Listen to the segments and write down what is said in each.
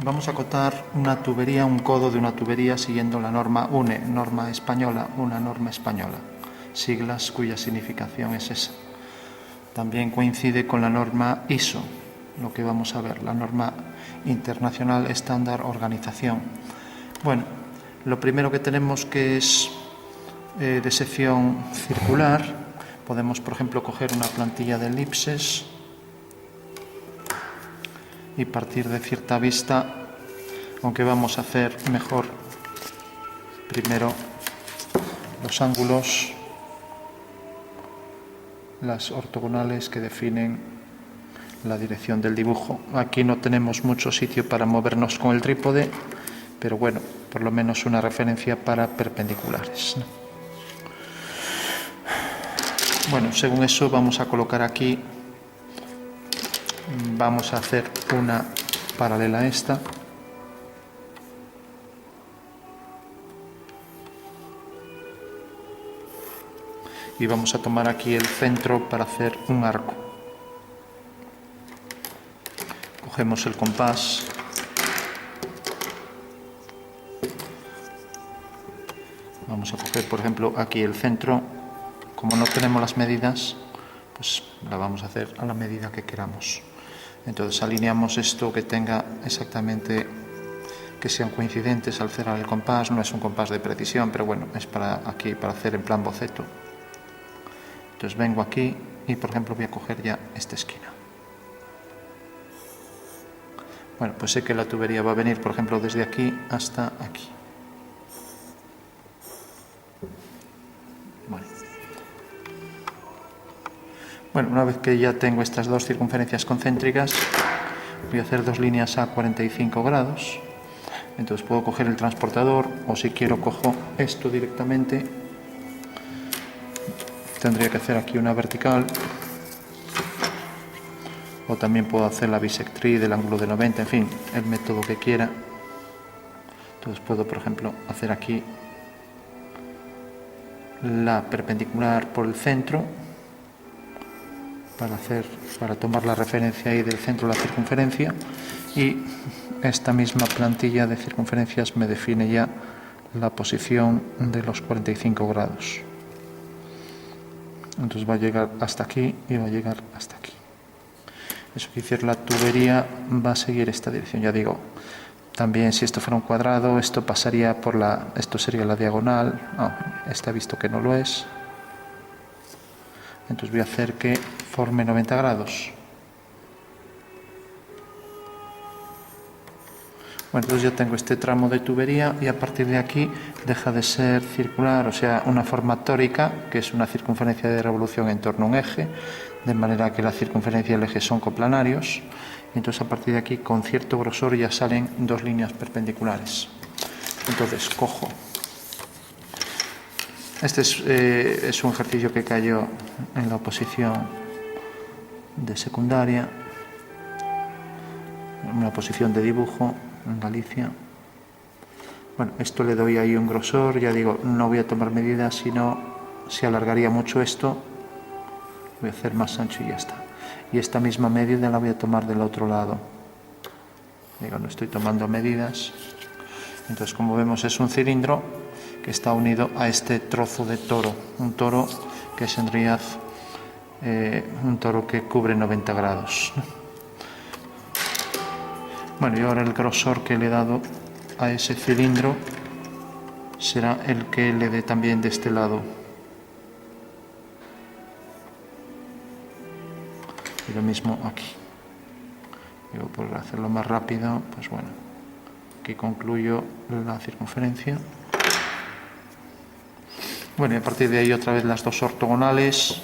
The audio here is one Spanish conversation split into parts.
Vamos a acotar una tubería, un codo de una tubería siguiendo la norma UNE, norma española, una norma española, siglas cuya significación es esa. También coincide con la norma ISO, lo que vamos a ver, la norma internacional estándar organización. Bueno, lo primero que tenemos que es de sección circular. Podemos, por ejemplo, coger una plantilla de elipses y partir de cierta vista, aunque vamos a hacer mejor primero los ángulos, las ortogonales que definen la dirección del dibujo. Aquí no tenemos mucho sitio para movernos con el trípode, pero bueno, por lo menos una referencia para perpendiculares. Bueno, según eso vamos a colocar aquí, vamos a hacer una paralela a esta. Y vamos a tomar aquí el centro para hacer un arco. Cogemos el compás. Vamos a coger, por ejemplo, aquí el centro. Como no tenemos las medidas, pues la vamos a hacer a la medida que queramos. Entonces alineamos esto que tenga exactamente, que sean coincidentes al cerrar el compás. No es un compás de precisión, pero bueno, es para aquí, para hacer en plan boceto. Entonces vengo aquí y, por ejemplo, voy a coger ya esta esquina. Bueno, pues sé que la tubería va a venir, por ejemplo, desde aquí hasta aquí. Bueno, una vez que ya tengo estas dos circunferencias concéntricas, voy a hacer dos líneas a 45 grados. Entonces puedo coger el transportador, o si quiero cojo esto directamente. Tendría que hacer aquí una vertical, o también puedo hacer la bisectriz del ángulo de 90, en fin, el método que quiera. Entonces puedo, por ejemplo, hacer aquí la perpendicular por el centro, para tomar la referencia ahí del centro de la circunferencia, y esta misma plantilla de circunferencias me define ya la posición de los 45 grados. Entonces va a llegar hasta aquí y va a llegar hasta aquí. Eso quiere decir, la tubería va a seguir esta dirección. Ya digo, también si esto fuera un cuadrado, esto pasaría por esto sería la diagonal. No, está visto que no lo es. Entonces voy a hacer que forme 90 grados. Bueno, entonces ya tengo este tramo de tubería y a partir de aquí deja de ser circular, o sea, una forma tórica, que es una circunferencia de revolución en torno a un eje, de manera que la circunferencia y el eje son coplanarios. Y entonces a partir de aquí, con cierto grosor, ya salen dos líneas perpendiculares. Entonces cojo. Este es un ejercicio que cayó en la oposición de secundaria, una oposición de dibujo en Galicia. Bueno, esto le doy ahí un grosor, ya digo, no voy a tomar medidas, sino se alargaría mucho esto, voy a hacer más ancho y ya está. Y esta misma medida la voy a tomar del otro lado. Digo, no estoy tomando medidas. Entonces, como vemos, es un cilindro que está unido a este trozo de toro, un toro que es en realidad un toro que cubre 90 grados. Bueno, y ahora el grosor que le he dado a ese cilindro será el que le dé también de este lado. Y lo mismo aquí. Digo, por hacerlo más rápido, pues bueno, aquí concluyo la circunferencia. Bueno, y a partir de ahí otra vez las dos ortogonales.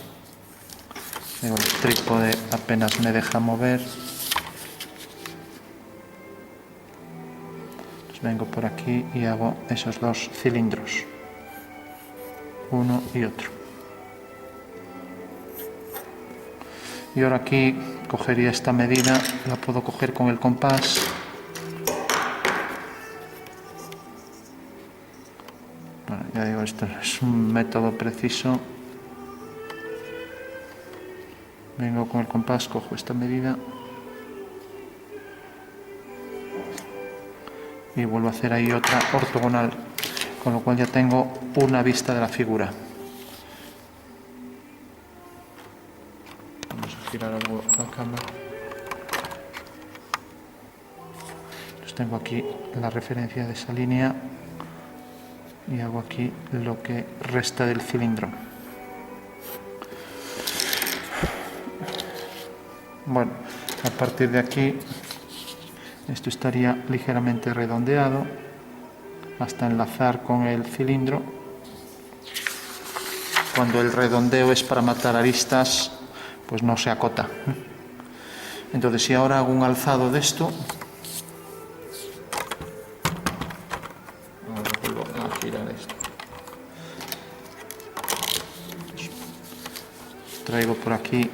Digo, el trípode apenas me deja mover. Vengo por aquí y hago esos dos cilindros, uno y otro. Y ahora aquí cogería esta medida, la puedo coger con el compás. Bueno, ya digo, esto es un método preciso. Vengo con el compás, cojo esta medida. y vuelvo a hacer ahí otra ortogonal, con lo cual ya tengo una vista de la figura. Vamos a girar algo la cámara. Entonces tengo aquí la referencia de esa línea y hago aquí lo que resta del cilindro. Bueno, a partir de aquí esto estaría ligeramente redondeado hasta enlazar con el cilindro. Cuando el redondeo es para matar aristas, pues no se acota. Entonces, si ahora hago un alzado de esto, ahora vuelvo a girar esto, traigo por aquí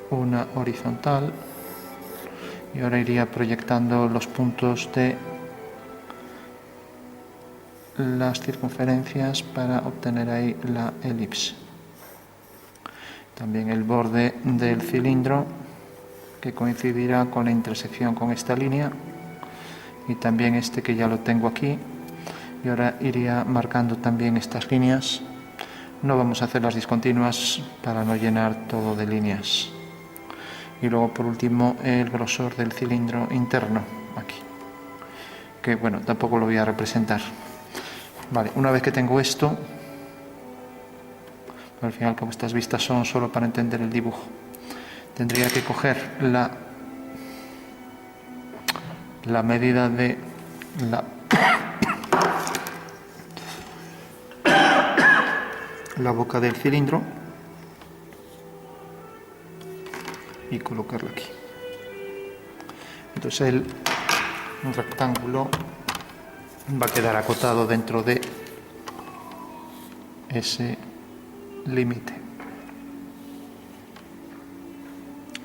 una horizontal y ahora iría proyectando los puntos de las circunferencias para obtener ahí la elipse. También el borde del cilindro, que coincidirá con la intersección con esta línea, y también este, que ya lo tengo aquí. Y ahora iría marcando también estas líneas. No vamos a hacer las discontinuas para no llenar todo de líneas. Y luego, por último, el grosor del cilindro interno, aquí, que bueno, tampoco lo voy a representar. Vale, una vez que tengo esto, al final, como estas vistas son solo para entender el dibujo, tendría que coger la medida de la boca del cilindro y colocarla aquí. Entonces el rectángulo va a quedar acotado dentro de ese límite.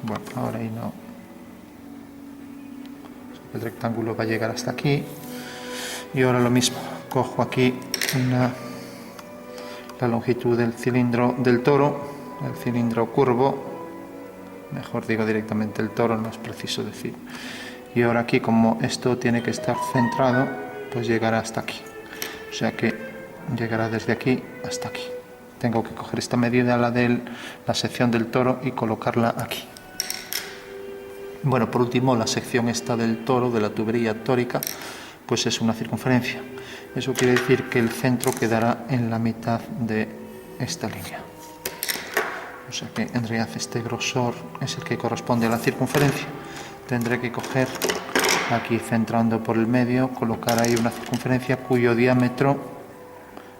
Bueno, ahora ahí no. El rectángulo va a llegar hasta aquí. Y ahora lo mismo. Cojo aquí la longitud del cilindro del toro, el cilindro curvo. Mejor digo directamente el toro, no es preciso decir. Y ahora aquí, como esto tiene que estar centrado, pues llegará hasta aquí. O sea que llegará desde aquí hasta aquí. Tengo que coger esta medida, la de la sección del toro, y colocarla aquí. Bueno, por último, la sección esta del toro, de la tubería tórica, pues es una circunferencia. Eso quiere decir que el centro quedará en la mitad de esta línea. O sea que en realidad este grosor es el que corresponde a la circunferencia. Tendré que coger aquí, centrando por el medio, colocar ahí una circunferencia cuyo diámetro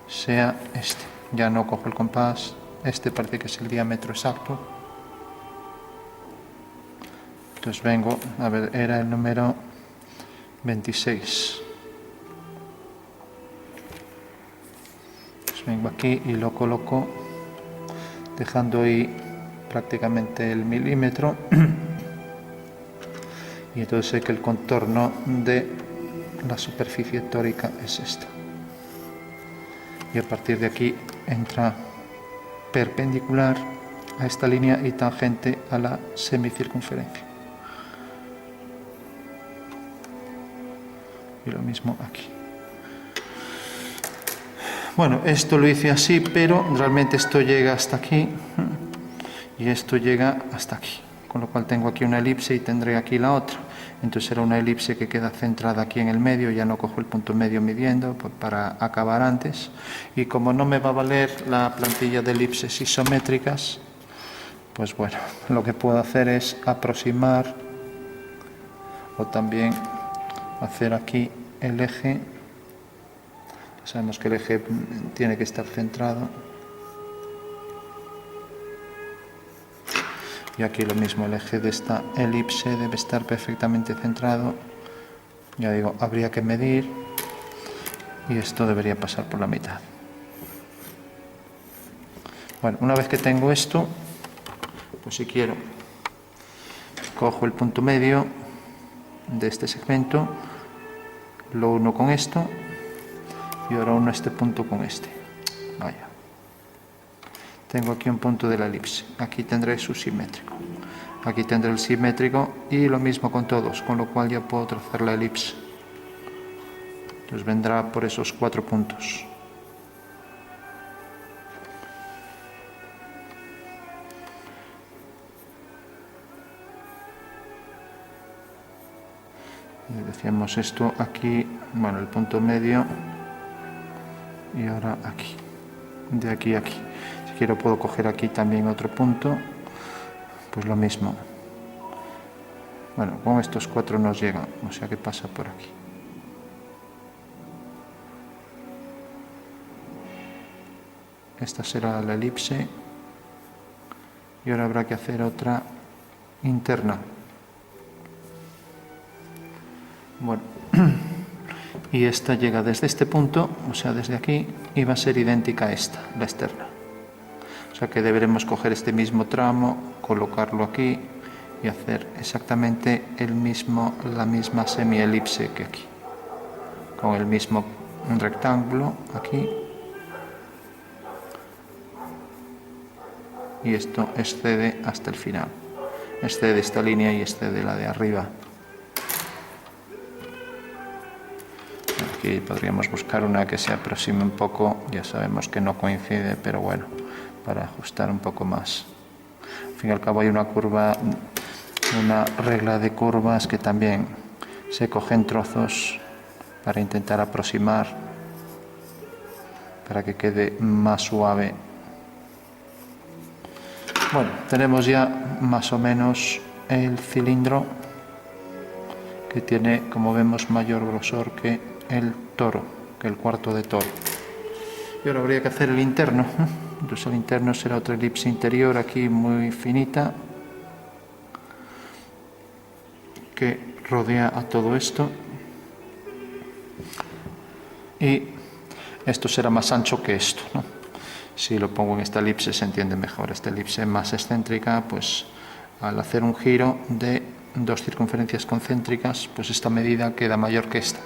sea este. Ya no cojo el compás, este parece que es el diámetro exacto. Entonces vengo, a ver, era el número 26. Entonces vengo aquí y lo coloco dejando ahí prácticamente el milímetro. Y entonces sé que el contorno de la superficie tórica es esta. Y a partir de aquí entra perpendicular a esta línea y tangente a la semicircunferencia. Y lo mismo aquí. Bueno, esto lo hice así, pero realmente esto llega hasta aquí y esto llega hasta aquí. Con lo cual tengo aquí una elipse y tendré aquí la otra. Entonces será una elipse que queda centrada aquí en el medio. Ya no cojo el punto medio midiendo para acabar antes. Y como no me va a valer la plantilla de elipses isométricas, pues bueno, lo que puedo hacer es aproximar o también hacer aquí el eje. Sabemos que el eje tiene que estar centrado. Y aquí lo mismo, el eje de esta elipse debe estar perfectamente centrado. Ya digo, habría que medir y esto debería pasar por la mitad. Bueno, una vez que tengo esto, pues si quiero, cojo el punto medio de este segmento, lo uno con esto y ahora uno este punto con este. Vaya. Tengo aquí un punto de la elipse. Aquí tendré su simétrico. Aquí tendré el simétrico y lo mismo con todos, con lo cual ya puedo trazar la elipse. Entonces vendrá por esos 4 puntos. Y decíamos esto aquí, bueno, el punto medio, y ahora aquí, de aquí a aquí. Si quiero puedo coger aquí también otro punto, pues lo mismo. Bueno, con estos 4 nos llegan, o sea que pasa por aquí. Esta será la elipse y ahora habrá que hacer otra interna. Bueno, y esta llega desde este punto, o sea, desde aquí, y va a ser idéntica a esta, la externa. O sea que deberemos coger este mismo tramo, colocarlo aquí y hacer exactamente la misma semielipse que aquí, con el mismo rectángulo aquí. Y esto excede hasta el final, excede esta línea y excede la de arriba. Aquí podríamos buscar una que se aproxime un poco, ya sabemos que no coincide, pero bueno, para ajustar un poco más. Al fin y al cabo hay una curva, una regla de curvas que también se cogen trozos para intentar aproximar, para que quede más suave. Bueno, tenemos ya más o menos el cilindro, que tiene, como vemos, mayor grosor que el toro, que el cuarto de toro. Y ahora habría que hacer el interno. Entonces el interno será otra elipse interior aquí muy finita, que rodea a todo esto. Y esto será más ancho que esto, ¿no? Si lo pongo en esta elipse se entiende mejor. Esta elipse más excéntrica, pues al hacer un giro de 2 circunferencias concéntricas, pues esta medida queda mayor que esta.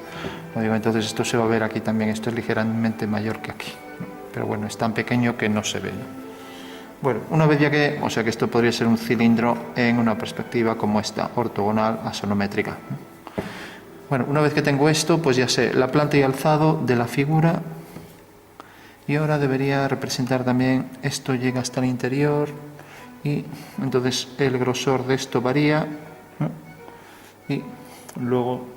Entonces esto se va a ver aquí también, esto es ligeramente mayor que aquí, pero bueno, es tan pequeño que no se ve, ¿no? Bueno, una vez ya que, o sea que esto podría ser un cilindro en una perspectiva como esta, ortogonal axonométrica. Bueno, una vez que tengo esto, pues ya sé la planta y alzado de la figura, y ahora debería representar también, esto llega hasta el interior, y entonces el grosor de esto varía, ¿no? Y luego,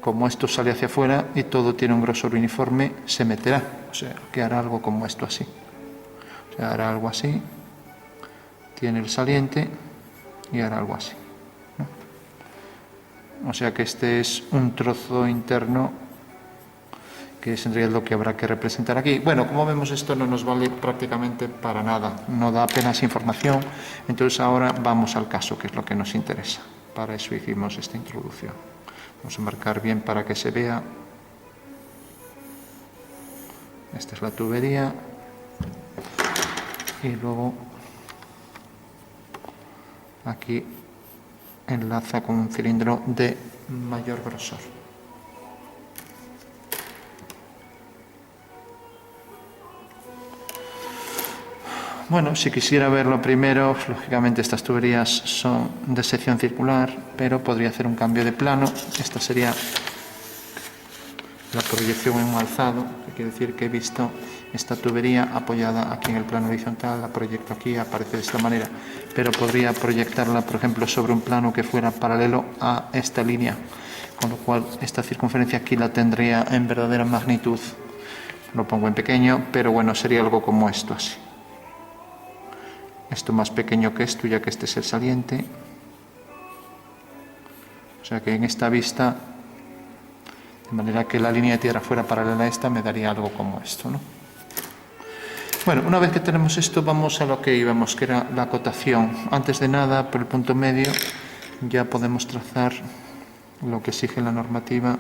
como esto sale hacia afuera y todo tiene un grosor uniforme, se meterá, o sea, que hará algo como esto así. O sea, hará algo así, tiene el saliente y hará algo así, ¿no? O sea que este es un trozo interno, que es en realidad lo que habrá que representar aquí. Bueno, como vemos, esto no nos vale prácticamente para nada, no da apenas información. Entonces ahora vamos al caso, que es lo que nos interesa. Para eso hicimos esta introducción. Vamos a marcar bien para que se vea. Esta es la tubería. Y luego aquí enlaza con un cilindro de mayor grosor. Bueno, si quisiera verlo primero, lógicamente estas tuberías son de sección circular, pero podría hacer un cambio de plano. Esta sería la proyección en un alzado, que quiere decir que he visto esta tubería apoyada aquí en el plano horizontal, la proyecto aquí, aparece de esta manera, pero podría proyectarla, por ejemplo, sobre un plano que fuera paralelo a esta línea, con lo cual esta circunferencia aquí la tendría en verdadera magnitud. Lo pongo en pequeño, pero bueno, sería algo como esto, así. Esto más pequeño que esto, ya que este es el saliente. O sea que en esta vista, de manera que la línea de tierra fuera paralela a esta, me daría algo como esto, ¿no? Bueno, una vez que tenemos esto, vamos a lo que íbamos, que era la acotación. Antes de nada, por el punto medio, ya podemos trazar lo que exige la normativa,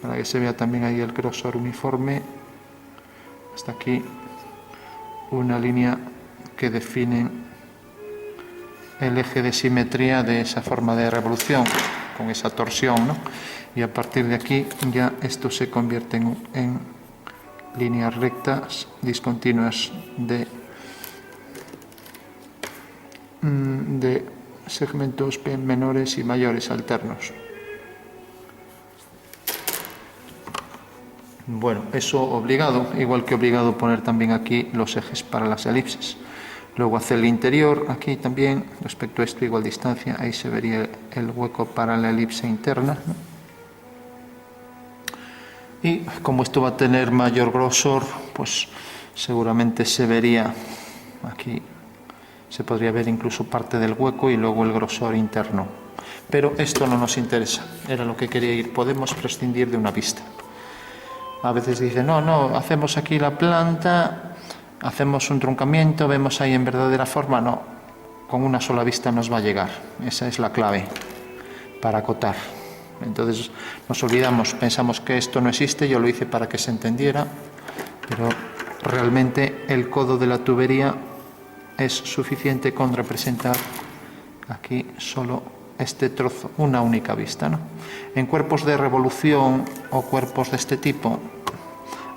para que se vea también ahí el grosor uniforme. Hasta aquí, una línea que define el eje de simetría de esa forma de revolución, con esa torsión, ¿no? Y a partir de aquí ya esto se convierte en líneas rectas discontinuas de segmentos menores y mayores alternos. Bueno, eso obligado, igual que obligado poner también aquí los ejes para las elipses. Luego hacer el interior, aquí también, respecto a esto, igual distancia, ahí se vería el hueco para la elipse interna, ¿no? Y como esto va a tener mayor grosor, pues seguramente se vería aquí, se podría ver incluso parte del hueco y luego el grosor interno. Pero esto no nos interesa, era lo que quería ir. Podemos prescindir de una vista. A veces dicen, no, hacemos aquí la planta, hacemos un truncamiento, vemos ahí en verdadera forma. No, con una sola vista nos va a llegar. Esa es la clave para acotar. Entonces nos olvidamos, pensamos que esto no existe, yo lo hice para que se entendiera, pero realmente el codo de la tubería es suficiente con representar aquí solo este trozo, una única vista, ¿no? En cuerpos de revolución o cuerpos de este tipo,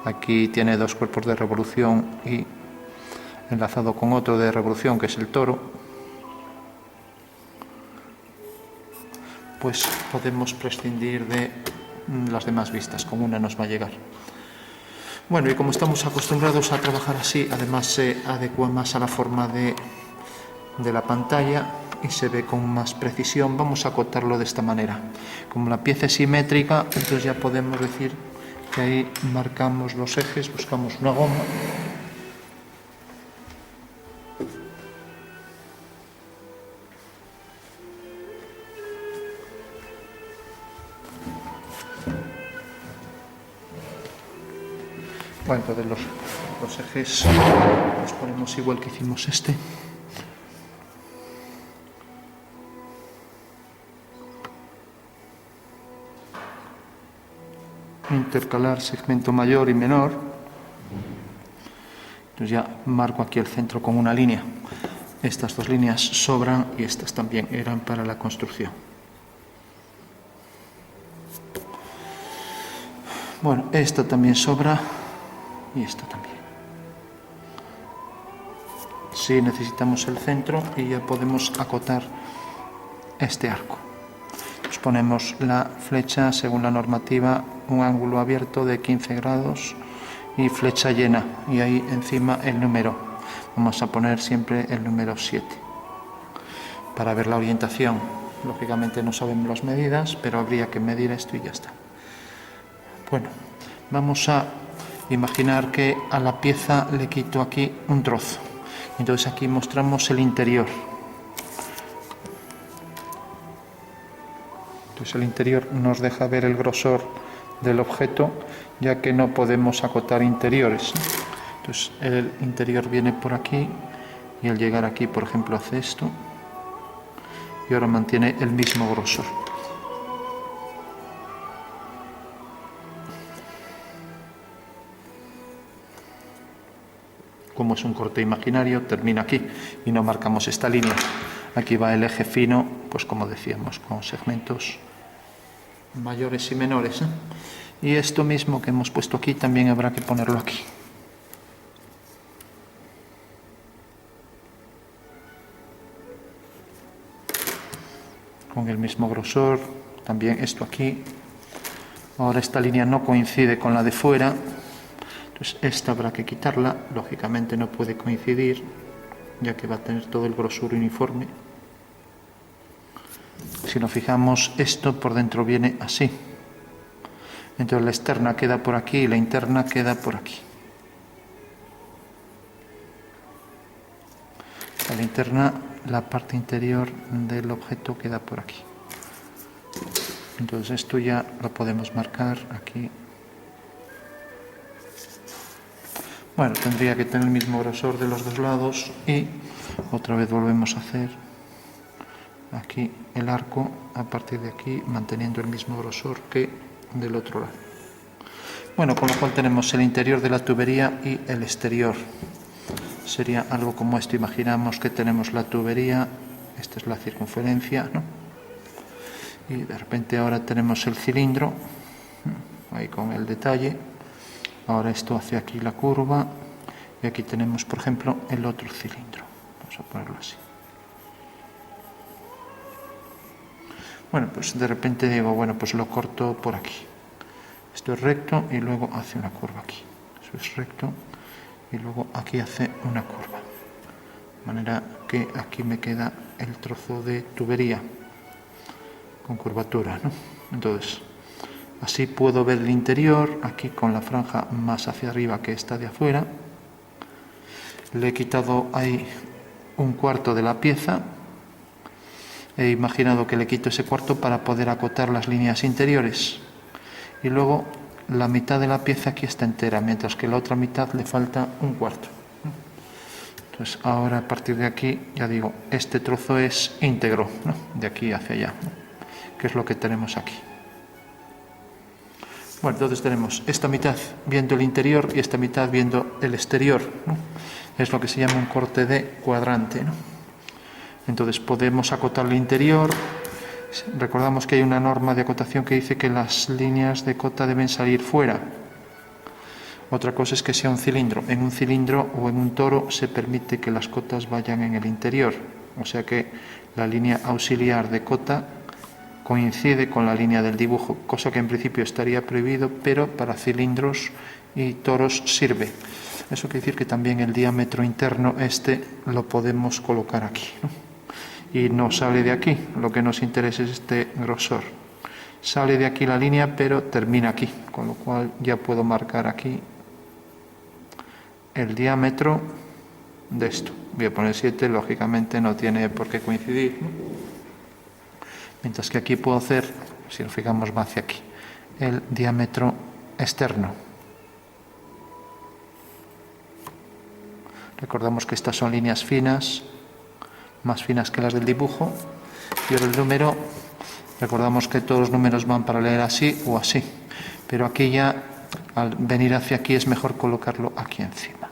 aquí tiene dos cuerpos de revolución y enlazado con otro de revolución que es el toro, pues podemos prescindir de las demás vistas, con una nos va a llegar. Bueno, y como estamos acostumbrados a trabajar así, además se adecua más a la forma de la pantalla y se ve con más precisión. Vamos a acotarlo de esta manera. Como la pieza es simétrica, entonces ya podemos decir que ahí marcamos los ejes, buscamos una goma. Bueno, entonces los ejes los ponemos igual que hicimos este. Intercalar segmento mayor y menor. Entonces ya marco aquí el centro con una línea. Estas dos líneas sobran y estas también eran para la construcción. Bueno, esta también sobra y esta también. Sí, necesitamos el centro y ya podemos acotar este arco. Pues ponemos la flecha según la normativa, un ángulo abierto de 15 grados y flecha llena, y ahí encima el número. Vamos a poner siempre el número 7 para ver la orientación. Lógicamente no sabemos las medidas, pero habría que medir esto y ya está. Bueno, vamos a imaginar que a la pieza le quito aquí un trozo. Entonces aquí mostramos el interior. Entonces el interior nos deja ver el grosor del objeto, ya que no podemos acotar interiores. Entonces el interior viene por aquí y al llegar aquí, por ejemplo, hace esto y ahora mantiene el mismo grosor. Como es un corte imaginario, termina aquí y no marcamos esta línea. Aquí va el eje fino, pues como decíamos, con segmentos mayores y menores, ¿eh? Y esto mismo que hemos puesto aquí también habrá que ponerlo aquí. Con el mismo grosor, también esto aquí. Ahora esta línea no coincide con la de fuera, entonces esta habrá que quitarla. Lógicamente no puede coincidir, ya que va a tener todo el grosor uniforme. Si nos fijamos, esto por dentro viene así. Entonces la externa queda por aquí y la interna queda por aquí. La interna, la parte interior del objeto queda por aquí. Entonces esto ya lo podemos marcar aquí. Bueno, tendría que tener el mismo grosor de los dos lados y otra vez volvemos a hacer aquí el arco a partir de aquí, manteniendo el mismo grosor que del otro lado. Bueno, con lo cual tenemos el interior de la tubería y el exterior. Sería algo como esto. Imaginamos que tenemos la tubería, esta es la circunferencia, ¿no? Y de repente ahora tenemos el cilindro, ahí con el detalle. Ahora esto hace aquí la curva y aquí tenemos, por ejemplo, el otro cilindro. Vamos a ponerlo así. Bueno, pues de repente digo, bueno, pues lo corto por aquí. Esto es recto y luego hace una curva aquí. Eso es recto y luego aquí hace una curva. De manera que aquí me queda el trozo de tubería con curvatura, ¿no? Entonces, así puedo ver el interior, aquí con la franja más hacia arriba que esta de afuera. Le he quitado ahí un cuarto de la pieza. He imaginado que le quito ese cuarto para poder acotar las líneas interiores. Y luego la mitad de la pieza aquí está entera, mientras que la otra mitad le falta un cuarto. Entonces ahora a partir de aquí, ya digo, este trozo es íntegro, ¿no? De aquí hacia allá, ¿no? Que es lo que tenemos aquí. Bueno, entonces tenemos esta mitad viendo el interior y esta mitad viendo el exterior, ¿no? Es lo que se llama un corte de cuadrante, ¿no? Entonces podemos acotar el interior. Recordamos que hay una norma de acotación que dice que las líneas de cota deben salir fuera. Otra cosa es que sea un cilindro. En un cilindro o en un toro se permite que las cotas vayan en el interior. O sea que la línea auxiliar de cota coincide con la línea del dibujo, cosa que en principio estaría prohibido, pero para cilindros y toros sirve. Eso quiere decir que también el diámetro interno lo podemos colocar aquí, ¿no? Y no sale de aquí, lo que nos interesa es este grosor. Sale de aquí la línea, pero termina aquí, con lo cual ya puedo marcar aquí el diámetro de esto. Voy a poner 7, lógicamente no tiene por qué coincidir, ¿no? Mientras que aquí puedo hacer, si nos fijamos va hacia aquí, el diámetro externo. Recordamos que estas son líneas finas, más finas que las del dibujo. Y ahora el número, recordamos que todos los números van para leer así o así, pero aquí ya, al venir hacia aquí, es mejor colocarlo aquí encima.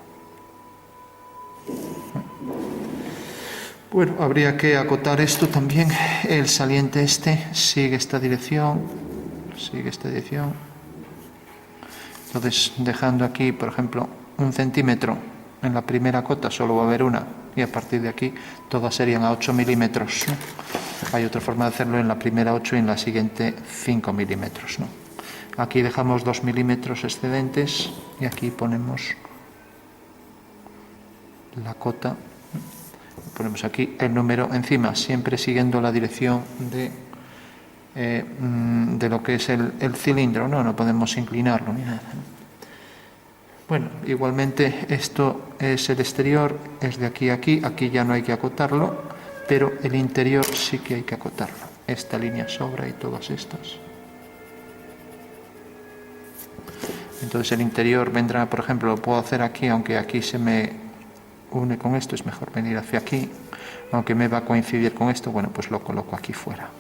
Bueno, habría que acotar esto también. El saliente sigue esta dirección. Entonces, dejando aquí, por ejemplo, 1 centímetro en la primera cota, solo va a haber una, y a partir de aquí todas serían a 8 milímetros, ¿no? Hay otra forma de hacerlo en la primera 8 y en la siguiente 5 milímetros, ¿no? Aquí dejamos 2 milímetros excedentes y aquí ponemos la cota. Ponemos aquí el número encima, siempre siguiendo la dirección de lo que es el cilindro, ¿no? No podemos inclinarlo ni nada, ¿no? Bueno, igualmente esto es el exterior, es de aquí a aquí, aquí ya no hay que acotarlo, pero el interior sí que hay que acotarlo. Esta línea sobra y todas estas. Entonces el interior vendrá, por ejemplo, lo puedo hacer aquí, aunque aquí se me une con esto, es mejor venir hacia aquí, aunque me va a coincidir con esto, bueno, pues lo coloco aquí fuera.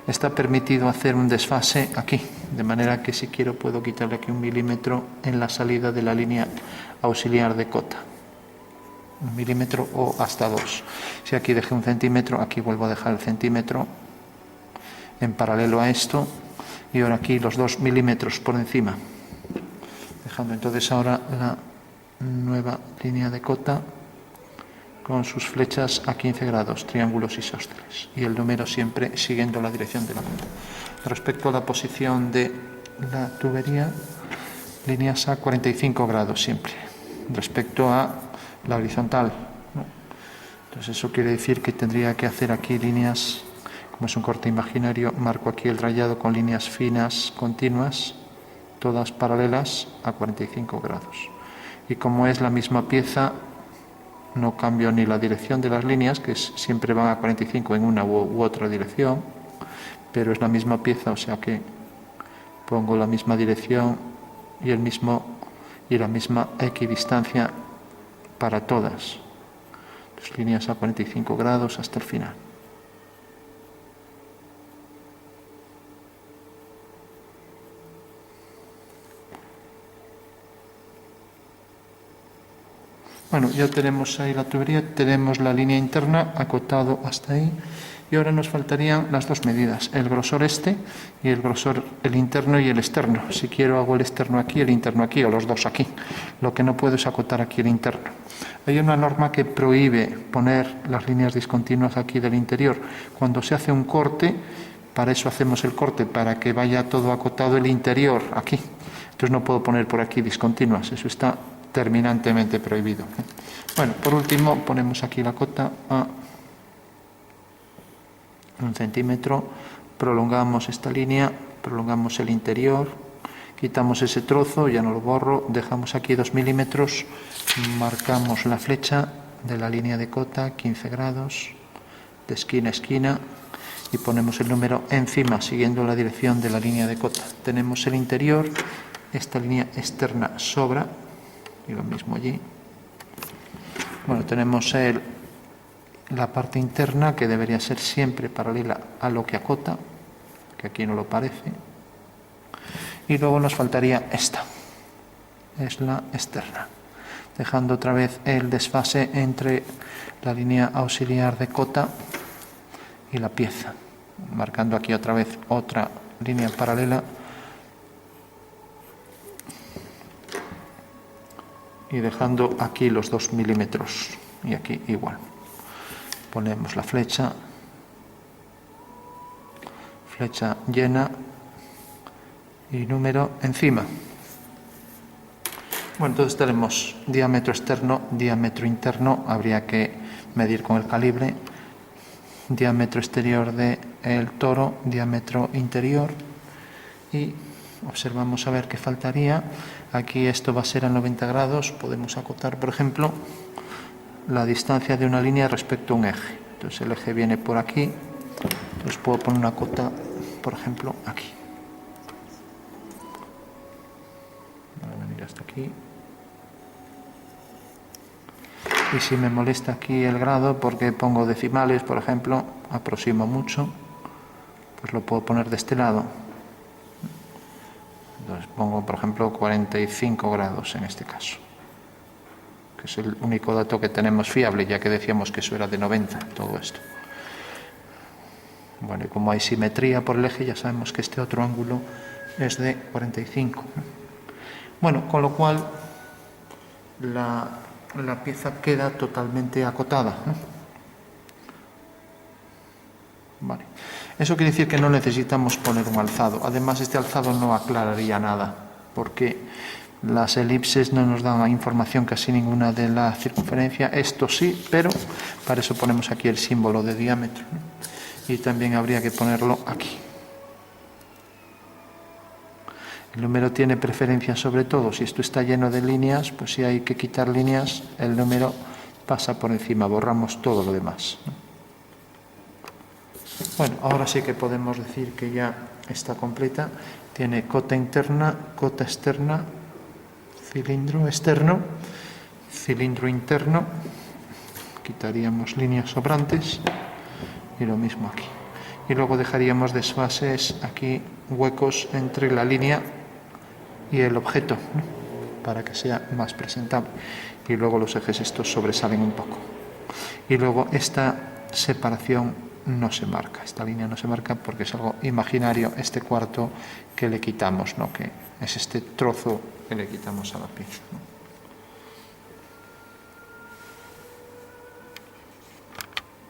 Está permitido hacer un desfase aquí, de manera que si quiero puedo quitarle aquí 1 milímetro en la salida de la línea auxiliar de cota. 1 milímetro o hasta 2. Si aquí dejé 1 centímetro, aquí vuelvo a dejar el centímetro en paralelo a esto, y ahora aquí los 2 milímetros por encima. Dejando entonces ahora la nueva línea de cota con sus flechas a 15 grados, triángulos isósceles, y el número siempre siguiendo la dirección de la cota. Respecto a la posición de la tubería, líneas a 45 grados siempre, respecto a la horizontal, ¿no? Entonces eso quiere decir que tendría que hacer aquí líneas, como es un corte imaginario, marco aquí el rayado con líneas finas, continuas, todas paralelas a 45 grados. Y como es la misma pieza, no cambio ni la dirección de las líneas, que siempre van a 45 en una u otra dirección, pero es la misma pieza, o sea que pongo la misma dirección y la misma equidistancia para todas. Las líneas a 45 grados hasta el final. Bueno, ya tenemos ahí la tubería, tenemos la línea interna acotado hasta ahí, Y ahora nos faltarían las dos medidas, el grosor este y el grosor, el interno y el externo. Si quiero hago el externo aquí, el interno aquí, o los dos aquí. Lo que no puedo es acotar aquí el interno. Hay una norma que prohíbe poner las líneas discontinuas aquí del interior. Cuando se hace un corte, para eso hacemos el corte, para que vaya todo acotado el interior aquí. Entonces no puedo poner por aquí discontinuas, eso está terminantemente prohibido. Bueno, por último ponemos aquí la cota a 1 centímetro, prolongamos esta línea, prolongamos el interior, quitamos ese trozo, ya no lo borro, dejamos aquí 2 milímetros, marcamos la flecha de la línea de cota, 15 grados, de esquina a esquina, y ponemos el número encima, siguiendo la dirección de la línea de cota. Tenemos el interior, esta línea externa sobra, y lo mismo allí. Bueno, tenemos la parte interna, que debería ser siempre paralela a lo que acota, que aquí no lo parece. Y luego nos faltaría esta, es la externa, dejando otra vez el desfase entre la línea auxiliar de cota y la pieza, marcando aquí otra vez otra línea paralela y dejando aquí los 2 milímetros y aquí igual. Ponemos la flecha llena y número encima. Bueno, entonces tenemos diámetro externo, diámetro interno, habría que medir con el calibre, diámetro exterior del toro, diámetro interior, y observamos a ver qué faltaría. Aquí esto va a ser a 90 grados, podemos acotar, por ejemplo, la distancia de una línea respecto a un eje. Entonces el eje viene por aquí, entonces puedo poner una cota, por ejemplo, aquí. Voy a venir hasta aquí. Y si me molesta aquí el grado, porque pongo decimales, por ejemplo, aproximo mucho, pues lo puedo poner de este lado. Entonces pongo, por ejemplo, 45 grados en este caso, que es el único dato que tenemos fiable, ya que decíamos que eso era de 90, todo esto. Bueno, y como hay simetría por el eje, ya sabemos que este otro ángulo es de 45. Bueno, con lo cual la pieza queda totalmente acotada. Vale. Eso quiere decir que no necesitamos poner un alzado. Además, este alzado no aclararía nada, porque las elipses no nos dan información casi ninguna de la circunferencia. Esto sí, pero para eso ponemos aquí el símbolo de diámetro, ¿no? Y también habría que ponerlo aquí. El número tiene preferencia sobre todo. Si esto está lleno de líneas, pues si hay que quitar líneas, el número pasa por encima, borramos todo lo demás, ¿no? Bueno, ahora sí que podemos decir que ya está completa. Tiene cota interna, cota externa, cilindro externo, cilindro interno. Quitaríamos líneas sobrantes y lo mismo aquí. Y luego dejaríamos desfases aquí, huecos entre la línea y el objeto, ¿no? Para que sea más presentable. Y luego los ejes estos sobresalen un poco. Y luego esta separación no se marca, esta línea no se marca porque es algo imaginario, este cuarto que le quitamos, ¿no? Que es este trozo que le quitamos a la pieza, ¿no?